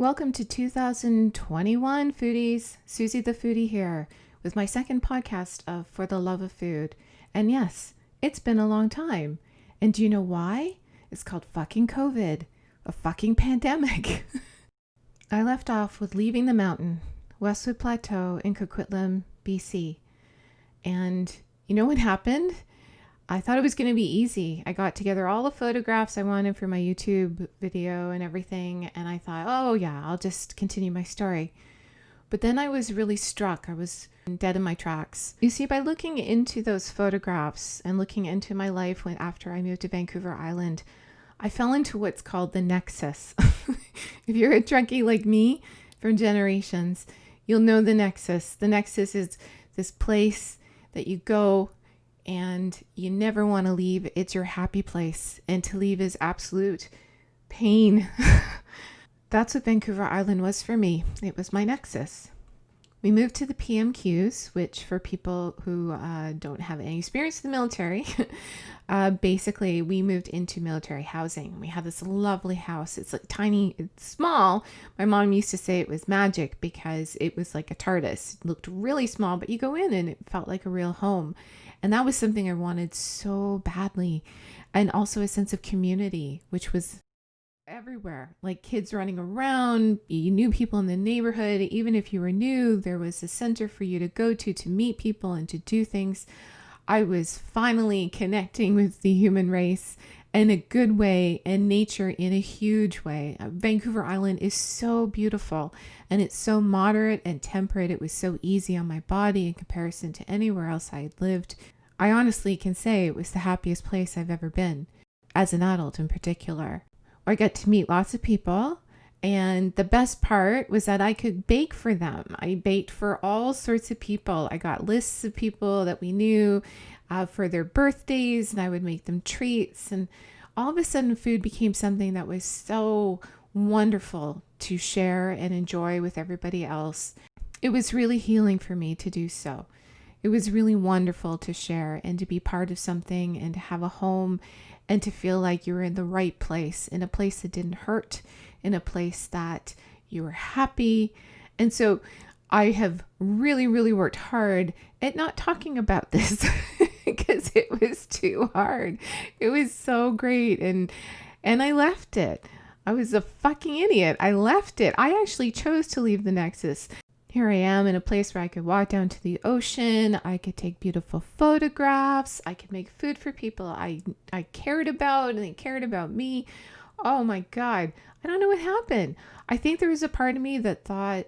Welcome to 2021 foodies. Suzie the Foodie here with my second podcast of For the Love of Food. And yes, it's been a long time. And do you know why? It's called fucking COVID, a fucking pandemic. I left off with leaving the mountain, Westwood Pleateau in Coquitlam, BC. And you know what happened? I thought it was going to be easy. I got together all the photographs I wanted for my YouTube video and everything. And I thought, oh yeah, I'll just continue my story. But then I was really struck. I was dead in my tracks. You see, by looking into those photographs and looking into my life after I moved to Vancouver Island, I fell into what's called the Nexus. If you're a Trekkie like me from generations, you'll know the Nexus. The Nexus is this place that you go and you never want to leave. It's your happy place, and to leave is absolute pain. That's what Vancouver Island was for me. It was my Nexus. We moved to the PMQs, which for people who don't have any experience in the military, basically we moved into military housing. We had this lovely house. It's like tiny, it's small. My mom used to say it was magic because it was like a TARDIS. It looked really small, but you go in and it felt like a real home. And that was something I wanted so badly. And also a sense of community, which was everywhere, like kids running around. You knew people in the neighborhood. Even if you were new, there was a center for you to go to meet people and to do things. I was finally connecting with the human race in a good way and nature in a huge way. Vancouver Island is so beautiful and it's so moderate and temperate. It was so easy on my body in comparison to anywhere else I had lived. I honestly can say it was the happiest place I've ever been, as an adult in particular. I got to meet lots of people, and the best part was that I could bake for them. I baked for all sorts of people. I got lists of people that we knew for their birthdays, and I would make them treats. And all of a sudden, food became something that was so wonderful to share and enjoy with everybody else. It was really healing for me to do so. It was really wonderful to share and to be part of something and to have a home and to feel like you were in the right place, in a place that didn't hurt, in a place that you were happy. And so I have really, really worked hard at not talking about this because it was too hard. It was so great. And I left it. I was a fucking idiot. I left it. I actually chose to leave the Nexus. Here I am in a place where I could walk down to the ocean. I could take beautiful photographs. I could make food for people I cared about, and they cared about me. Oh my God. I don't know what happened. I think there was a part of me that thought,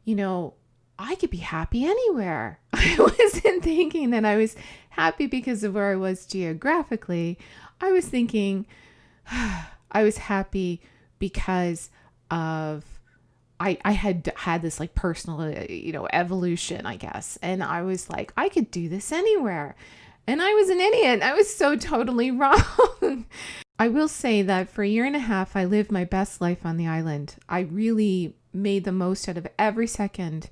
I could be happy anywhere. I wasn't thinking that I was happy because of where I was geographically. I was thinking I was happy because of I had this like personal, evolution, I guess. And I was like, I could do this anywhere. And I was an idiot. I was so totally wrong. I will say that for a year and a half, I lived my best life on the island. I really made the most out of every second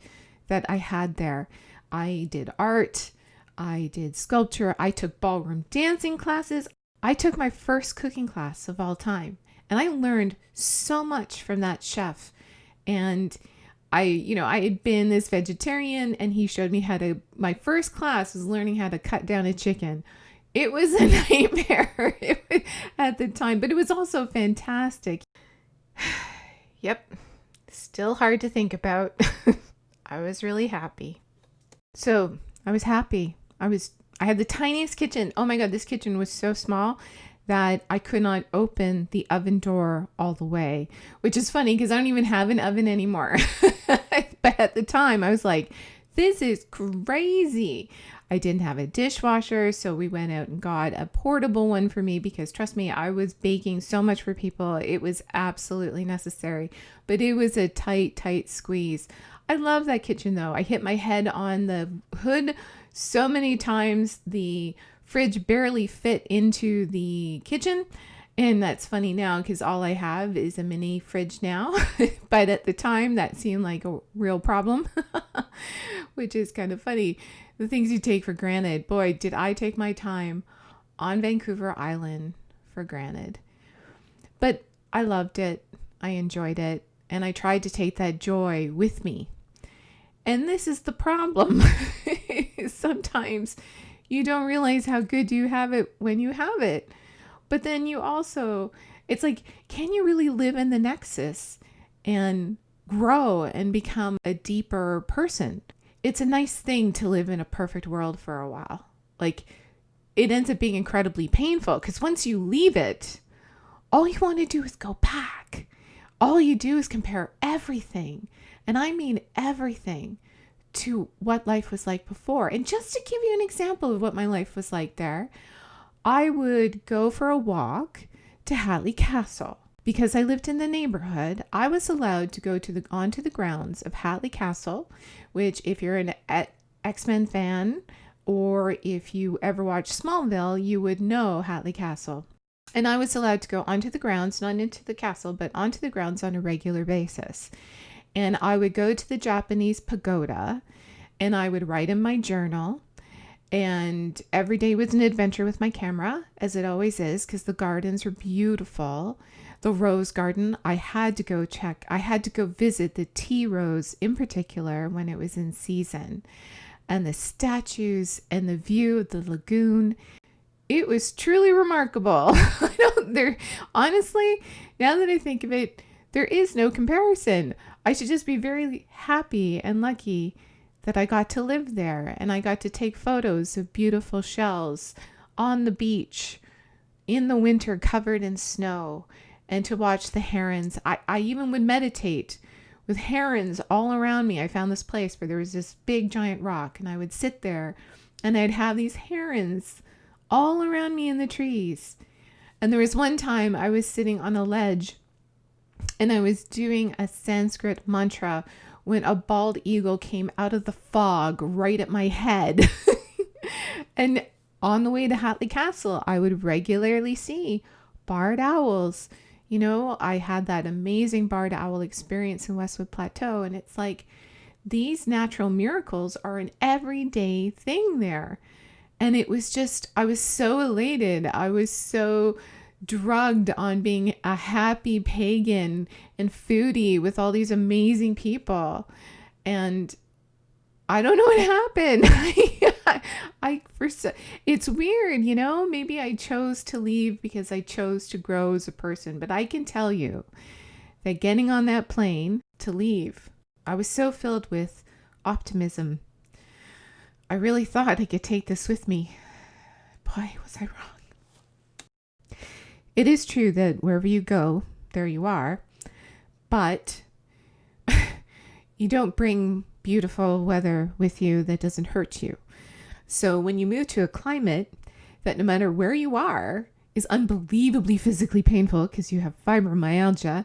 that I had there. I did art. I did sculpture. I took ballroom dancing classes. I took my first cooking class of all time. And I learned so much from that chef. And I had been this vegetarian, and he showed me my first class was learning how to cut down a chicken. It was a nightmare at the time, but it was also fantastic. Yep. Still hard to think about. I was really happy. So I was happy. I had the tiniest kitchen. Oh my God, this kitchen was so small that I could not open the oven door all the way, which is funny because I don't even have an oven anymore. But at the time I was like, this is crazy. I didn't have a dishwasher, so we went out and got a portable one for me because trust me, I was baking so much for people. It was absolutely necessary, but it was a tight squeeze. I love that kitchen though. I hit my head on the hood so many times. The fridge barely fit into the kitchen. And that's funny now because all I have is a mini fridge now. But at the time that seemed like a real problem, which is kind of funny. The things you take for granted. Boy, did I take my time on Vancouver Island for granted. But I loved it. I enjoyed it. and I tried to take that joy with me. And this is the problem. Sometimes you don't realize how good you have it when you have it. But then you also, it's like, can you really live in the Nexus and grow and become a deeper person? It's a nice thing to live in a perfect world for a while. Like, it ends up being incredibly painful because once you leave it, all you want to do is go back. All you do is compare everything, and I mean everything, to what life was like before. And just to give you an example of what my life was like there, I would go for a walk to Hatley Castle. Because I lived in the neighborhood, I was allowed to go onto the grounds of Hatley Castle, which if you're an X-Men fan or if you ever watched Smallville, you would know Hatley Castle. And I was allowed to go onto the grounds, not into the castle, but onto the grounds on a regular basis. And I would go to the Japanese pagoda and I would write in my journal. And every day was an adventure with my camera, as it always is, because the gardens were beautiful. The rose garden, I had to go check. I had to go visit the tea rose in particular when it was in season. And the statues and the view of the lagoon. It was truly remarkable. Honestly, now that I think of it, there is no comparison. I should just be very happy and lucky that I got to live there and I got to take photos of beautiful shells on the beach in the winter covered in snow and to watch the herons. I even would meditate with herons all around me. I found this place where there was this big giant rock and I would sit there and I'd have these herons all around me in the trees. And there was one time I was sitting on a ledge and I was doing a Sanskrit mantra when a bald eagle came out of the fog right at my head. And on the way to Hatley Castle, I would regularly see barred owls. You know, I had that amazing barred owl experience in Westwood Pleateau, and it's like these natural miracles are an everyday thing there. And it was just, I was so elated. I was so drugged on being a happy pagan and foodie with all these amazing people. And I don't know what happened. It's weird, you know, maybe I chose to leave because I chose to grow as a person, but I can tell you that getting on that plane to leave, I was so filled with optimism. I really thought I could take this with me. Boy, was I wrong. It is true that wherever you go, there you are, but you don't bring beautiful weather with you that doesn't hurt you. So when you move to a climate that no matter where you are is unbelievably physically painful because you have fibromyalgia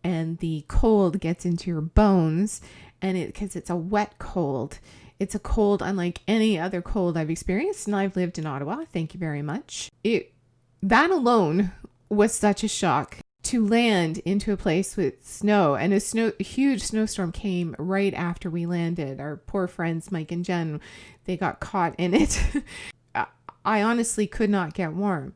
and the cold gets into your bones and because it's a wet cold. It's a cold unlike any other cold I've experienced, and I've lived in Ottawa. Thank you very much. That alone was such a shock to land into a place with snow, and a huge snowstorm came right after we landed. Our poor friends Mike and Jen, they got caught in it. I honestly could not get warm,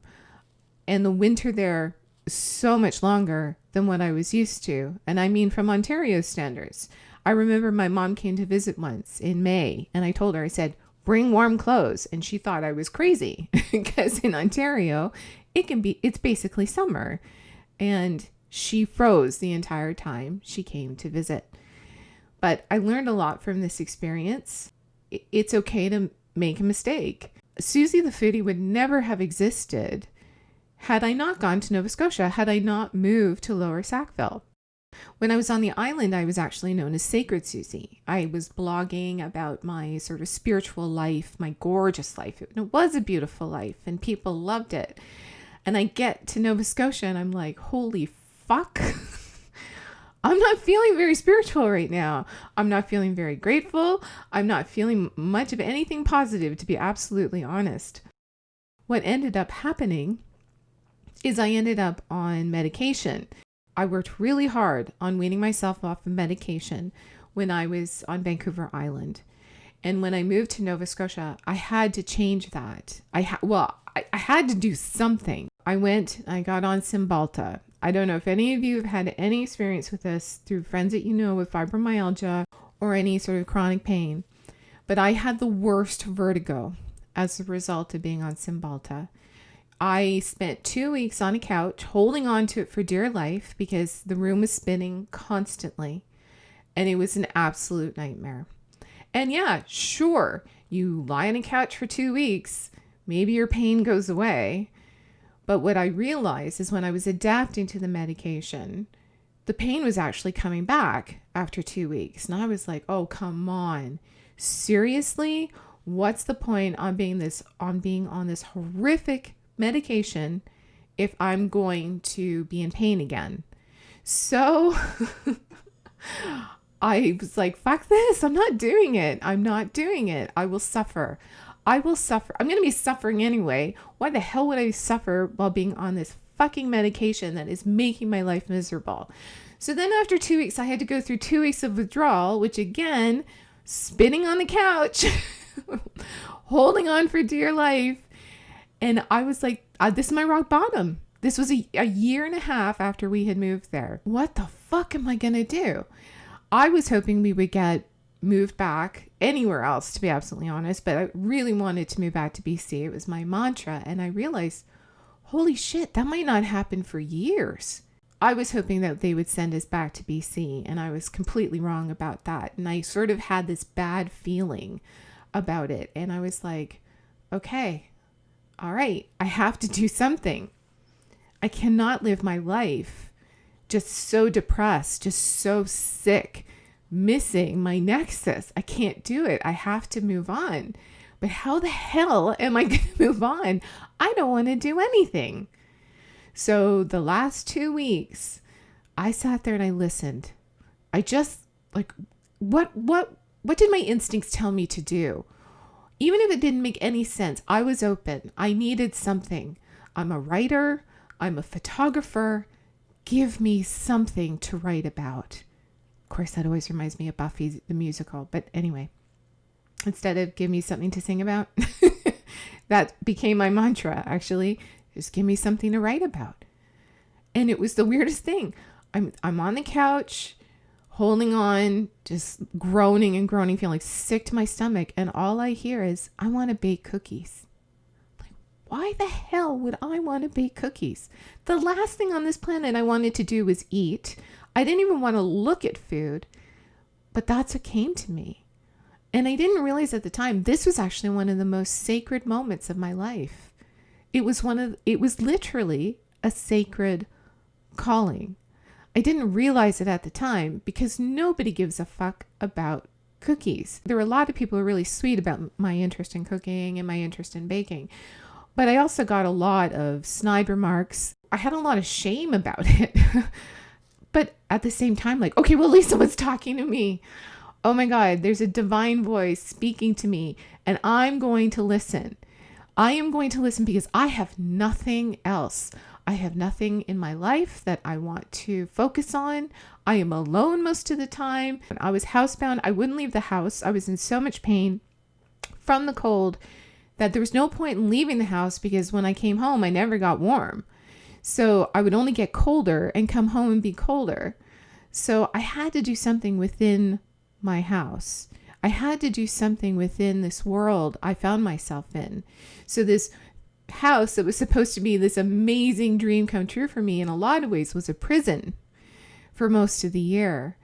and the winter there is so much longer than what I was used to, and I mean from Ontario standards. I remember my mom came to visit once in May, and I told her, I said, bring warm clothes. And she thought I was crazy because in Ontario, it's basically summer. And she froze the entire time she came to visit. But I learned a lot from this experience. It's okay to make a mistake. Suzie the Foodie would never have existed had I not gone to Nova Scotia, had I not moved to Lower Sackville. When I was on the island, I was actually known as Sacred Suzie. I was blogging about my sort of spiritual life, my gorgeous life. It was a beautiful life and people loved it. And I get to Nova Scotia and I'm like, holy fuck. I'm not feeling very spiritual right now. I'm not feeling very grateful. I'm not feeling much of anything positive, to be absolutely honest. What ended up happening is I ended up on medication. I worked really hard on weaning myself off of medication when I was on Vancouver Island. And when I moved to Nova Scotia, I had to change that. I had to do something. I got on Cymbalta I don't know if any of you have had any experience with this through friends that you know with fibromyalgia or any sort of chronic pain, but I had the worst vertigo as a result of being on Cymbalta. I spent 2 weeks on a couch holding on to it for dear life because the room was spinning constantly, and it was an absolute nightmare. And yeah, sure, you lie on a couch for 2 weeks, maybe your pain goes away. But what I realized is when I was adapting to the medication, the pain was actually coming back after 2 weeks. And I was like, oh, come on. Seriously? What's the point on being on this horrific medication if I'm going to be in pain again? So I was like, fuck this. I'm not doing it. I will suffer. I'm going to be suffering anyway. Why the hell would I suffer while being on this fucking medication that is making my life miserable? So then after 2 weeks, I had to go through 2 weeks of withdrawal, which again, spinning on the couch, holding on for dear life. And I was like, this is my rock bottom. This was a year and a half after we had moved there. What the fuck am I going to do? I was hoping we would get moved back anywhere else, to be absolutely honest, but I really wanted to move back to BC. It was my mantra. And I realized, holy shit, that might not happen for years. I was hoping that they would send us back to BC, and I was completely wrong about that. And I sort of had this bad feeling about it. And I was like, okay, all right, I have to do something. I cannot live my life just so depressed, just so sick, missing my Nexus. I can't do it. I have to move on. But how the hell am I going to move on? I don't want to do anything. So the last 2 weeks, I sat there and I listened. I just like, what did my instincts tell me to do? Even if it didn't make any sense, I was open. I needed something. I'm a writer. I'm a photographer. Give me something to write about. Of course, that always reminds me of Buffy the musical. But anyway, instead of give me something to sing about, that became my mantra, actually. Just give me something to write about. And it was the weirdest thing. I'm on the couch, holding on, just groaning and groaning, feeling sick to my stomach. And all I hear is, I want to bake cookies. Like, why the hell would I want to bake cookies? The last thing on this planet I wanted to do was eat. I didn't even want to look at food, but that's what came to me. And I didn't realize at the time, this was actually one of the most sacred moments of my life. It was literally a sacred calling. I didn't realize it at the time because nobody gives a fuck about cookies. There were a lot of people who were really sweet about my interest in cooking and my interest in baking. But I also got a lot of snide remarks. I had a lot of shame about it. But at the same time, like, okay, well, at least someone's talking to me. Oh my God, there's a divine voice speaking to me, and I'm going to listen. I am going to listen because I have nothing else. I have nothing in my life that I want to focus on. I am alone most of the time. When I was housebound, I wouldn't leave the house. I was in so much pain from the cold that there was no point in leaving the house because when I came home, I never got warm. So I would only get colder and come home and be colder. So I had to do something within my house. I had to do something within this world I found myself in. So this house that was supposed to be this amazing dream come true for me in a lot of ways was a prison for most of the year.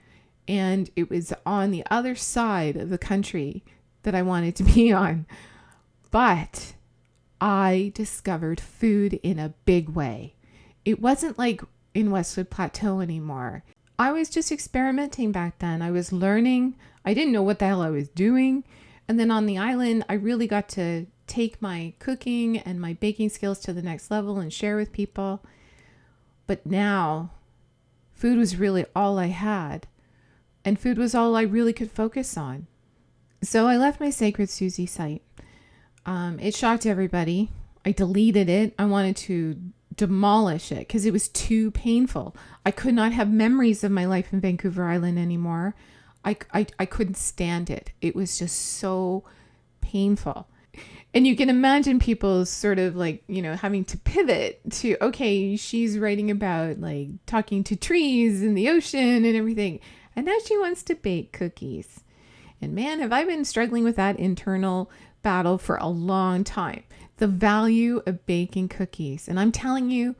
And it was on the other side of the country that I wanted to be on. But I discovered food in a big way. It wasn't like in Westwood Pleateau anymore. I was just experimenting back then. I was learning. I didn't know what the hell I was doing. And then on the island, I really got to take my cooking and my baking skills to the next level and share with people. But now, food was really all I had. And food was all I really could focus on. So I left my Sacred Suzie site. It shocked everybody. I deleted it. I wanted to demolish it because it was too painful. I could not have memories of my life in Vancouver Island anymore. I couldn't stand it. It was just so painful. And you can imagine people sort of like, having to pivot to, okay, she's writing about like talking to trees and the ocean and everything. And now she wants to bake cookies. And man, have I been struggling with that internal battle for a long time. The value of baking cookies. And I'm telling you,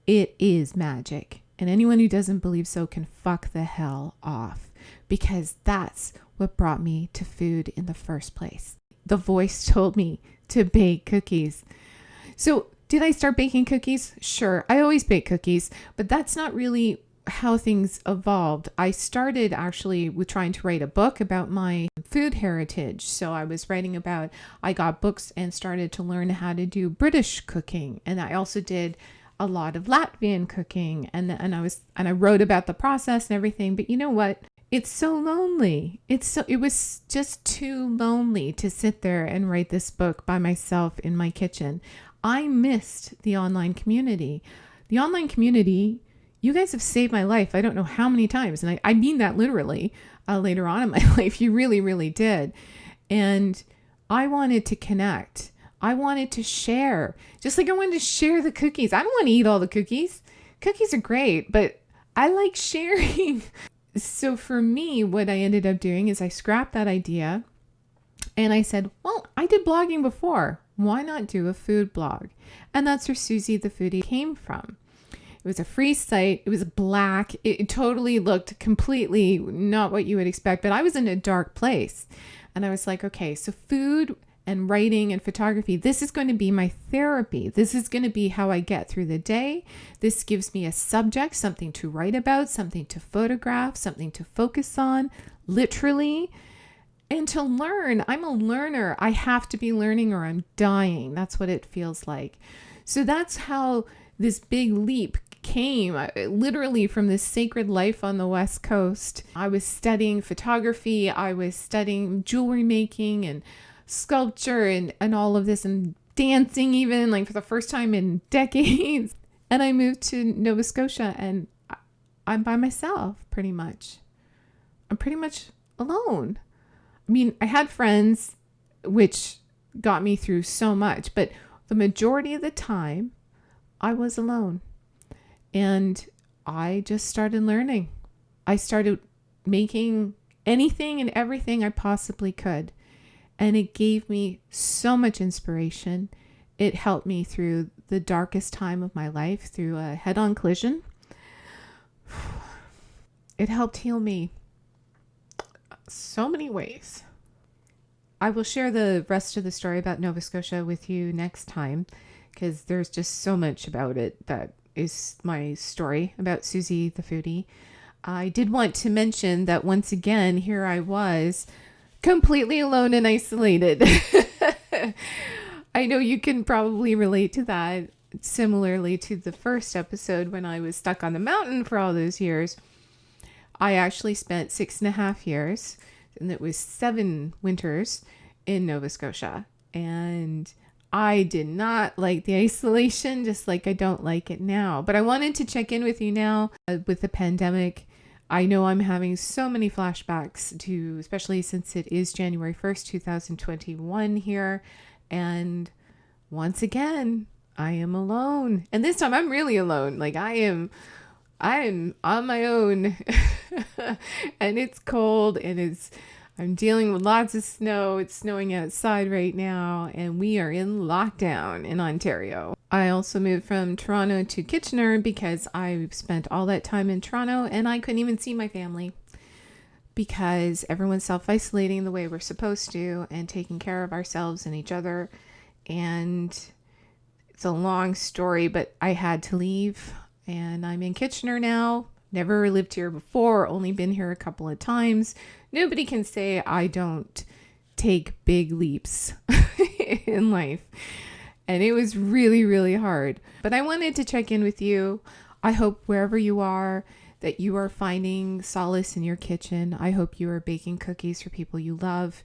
it is magic. And anyone who doesn't believe so can fuck the hell off, because that's what brought me to food in the first place. The voice told me to bake cookies. So did I start baking cookies? Sure. I always bake cookies, but that's not really how things evolved. I started actually with trying to write a book about my food heritage. So I got books and started to learn how to do British cooking. And I also did a lot of Latvian cooking. And I wrote about the process and everything. But you know what? It's so lonely. It was just too lonely to sit there and write this book by myself in my kitchen. I missed the online community. The online community, you guys have saved my life. I don't know how many times. And I mean that literally later on in my life. You really, really did. And I wanted to connect. I wanted to share. Just like I wanted to share the cookies. I don't want to eat all the cookies. Cookies are great, but I like sharing. So for me, what I ended up doing is I scrapped that idea and I said, well, I did blogging before. Why not do a food blog? And that's where Suzie The Foodie came from. It was a free site. It was black. It totally looked completely not what you would expect, but I was in a dark place. And I was like, okay, so food and writing and photography, this is going to be my therapy. This is going to be how I get through the day. This gives me a subject, something to write about, something to photograph, something to focus on, literally, and to learn. I'm a learner. I have to be learning or I'm dying. That's what it feels like. So that's how this big leap came, literally from this sacred life on the West Coast. I was studying photography. I was studying jewelry making and sculpture and all of this, and dancing even, like for the first time in decades. And I moved to Nova Scotia and I'm by myself pretty much. I'm pretty much alone. I mean, I had friends, which got me through so much, but the majority of the time I was alone. And I just started learning. I started making anything and everything I possibly could. And it gave me so much inspiration. It helped me through the darkest time of my life, through a head-on collision. It helped heal me so many ways. I will share the rest of the story about Nova Scotia with you next time, because there's just so much about it that is my story about Suzie The Foodie. I did want to mention that once again, here I was, completely alone and isolated. I know you can probably relate to that, similarly to the first episode when I was stuck on the mountain for all those years. I actually spent 6.5 years, and it was 7 winters in Nova Scotia. And I did not like the isolation, just like I don't like it now. But I wanted to check in with you now with the pandemic. I know I'm having so many flashbacks to, especially since it is January 1st, 2021 here. And once again, I am alone. And this time I'm really alone. Like I am on my own and it's cold and I'm dealing with lots of snow. It's snowing outside right now and we are in lockdown in Ontario. I also moved from Toronto to Kitchener because I spent all that time in Toronto and I couldn't even see my family because everyone's self-isolating the way we're supposed to and taking care of ourselves and each other. And it's a long story, but I had to leave and I'm in Kitchener now. Never lived here before, only been here a couple of times. Nobody can say I don't take big leaps in life. And it was really, really hard. But I wanted to check in with you. I hope wherever you are, that you are finding solace in your kitchen. I hope you are baking cookies for people you love,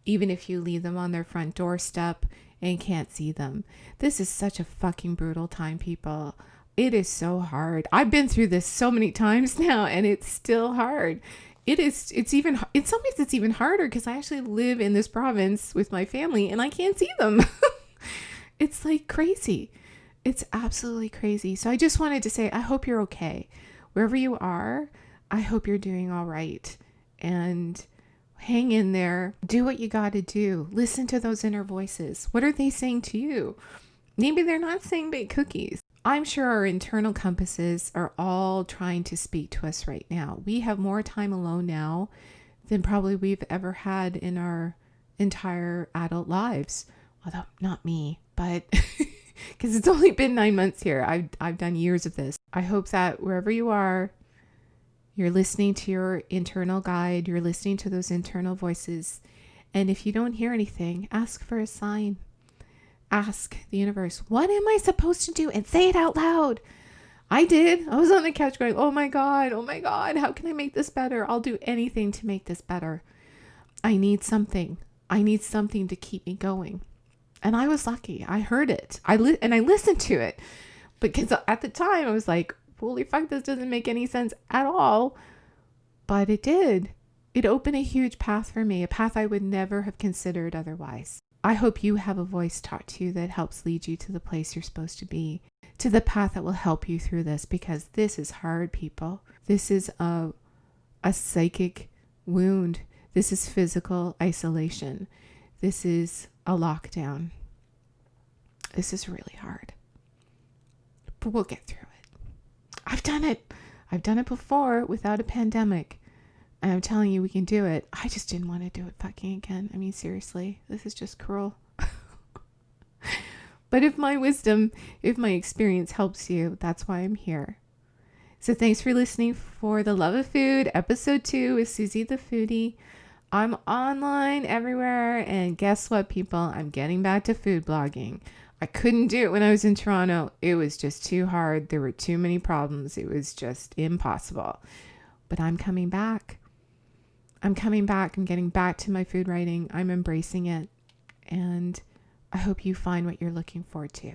even if you leave them on their front doorstep and can't see them. This is such a fucking brutal time, people. It is so hard. I've been through this so many times now and it's still hard. in some ways it's even harder because I actually live in this province with my family and I can't see them. It's like crazy. It's absolutely crazy. So I just wanted to say, I hope you're okay. Wherever you are, I hope you're doing all right. And hang in there. Do what you got to do. Listen to those inner voices. What are they saying to you? Maybe they're not saying bake cookies. I'm sure our internal compasses are all trying to speak to us right now. We have more time alone now than probably we've ever had in our entire adult lives. Although not me, but because it's only been 9 months here. I've done years of this. I hope that wherever you are, you're listening to your internal guide. You're listening to those internal voices. And if you don't hear anything, ask for a sign. Ask the universe, what am I supposed to do? And say it out loud. I did. I was on the couch going, oh my God, how can I make this better? I'll do anything to make this better. I need something. I need something to keep me going. And I was lucky. I heard it. I listened to it. Because at the time I was like, holy fuck, this doesn't make any sense at all. But it did. It opened a huge path for me, a path I would never have considered otherwise. I hope you have a voice talk to you that helps lead you to the place you're supposed to be, to the path that will help you through this, because this is hard, people. This is a psychic wound. This is physical isolation. This is a lockdown. This is really hard. But we'll get through it. I've done it. I've done it before without a pandemic. And I'm telling you, we can do it. I just didn't want to do it fucking again. I mean, seriously, this is just cruel. But if my wisdom, if my experience helps you, that's why I'm here. So thanks for listening for The Love of Food, episode 2 with Suzie The Foodie. I'm online everywhere. And guess what, people? I'm getting back to food blogging. I couldn't do it when I was in Toronto. It was just too hard. There were too many problems. It was just impossible. But I'm coming back. I'm coming back. I'm getting back to my food writing. I'm embracing it. And I hope you find what you're looking for too.